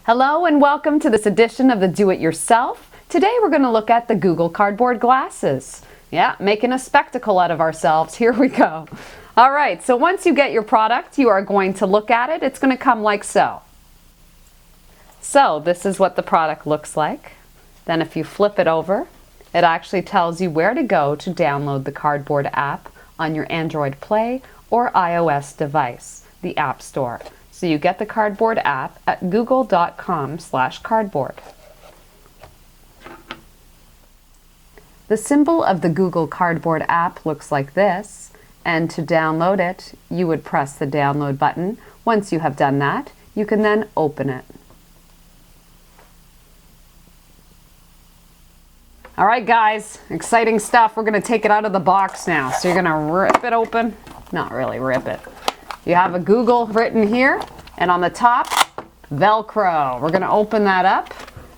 Hello and welcome to this edition of the Do It Yourself. Today we're going to look at the Google Cardboard glasses. Yeah, making a spectacle out of ourselves. Here we go. All right, so once you get your product, you are going to look at it. It's going to come like so. So this is what the product looks like. Then if you flip it over, it actually tells you where to go to download the Cardboard app on your Android Play or iOS device, the App Store. So you get the Cardboard app at google.com/cardboard. The symbol of the Google Cardboard app looks like this, and to download it, you would press the download button. Once you have done that, you can then open it. All right, guys, exciting stuff. We're going to take it out of the box now. So you're going to rip it open. Not really rip it. You have a Google written here, and on the top, Velcro. We're going to open that up,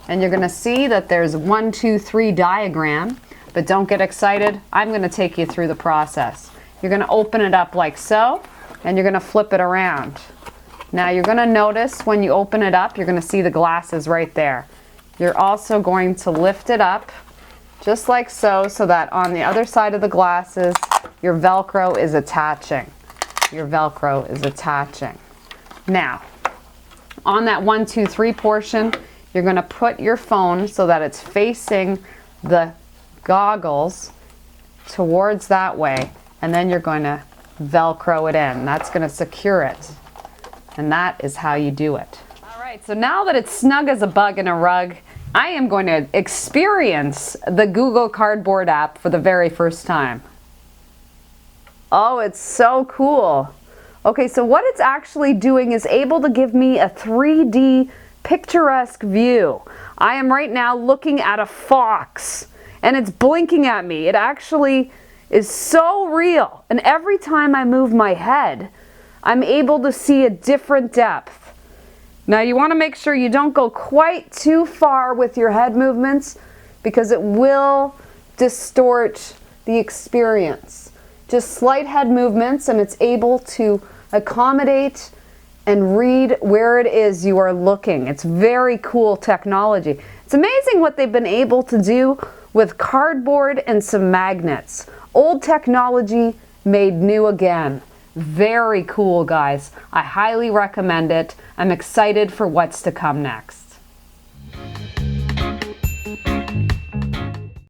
and you're going to see that there's 1, 2, 3 diagram, but don't get excited. I'm going to take you through the process. You're going to open it up like so, and you're going to flip it around. Now you're going to notice when you open it up, you're going to see the glasses right there. You're also going to lift it up just like so, so that on the other side of the glasses, your Velcro is attaching. Your Velcro is attaching. Now, on that 1, 2, 3 portion, you're going to put your phone so that it's facing the goggles towards that way, and then you're going to Velcro it in. That's going to secure it. And that is how you do it. All right, so now that it's snug as a bug in a rug, I am going to experience the Google Cardboard app for the very first time. Oh, it's so cool. Okay, so what it's actually doing is able to give me a 3D picturesque view. I am right now looking at a fox, and it's blinking at me. It actually is so real. And every time I move my head, I'm able to see a different depth. Now you want to make sure you don't go quite too far with your head movements because it will distort the experience. Just slight head movements, and it's able to accommodate and read where it is you are looking. It's very cool technology. It's amazing what they've been able to do with cardboard and some magnets. Old technology made new again. Very cool, guys. I highly recommend it. I'm excited for what's to come next.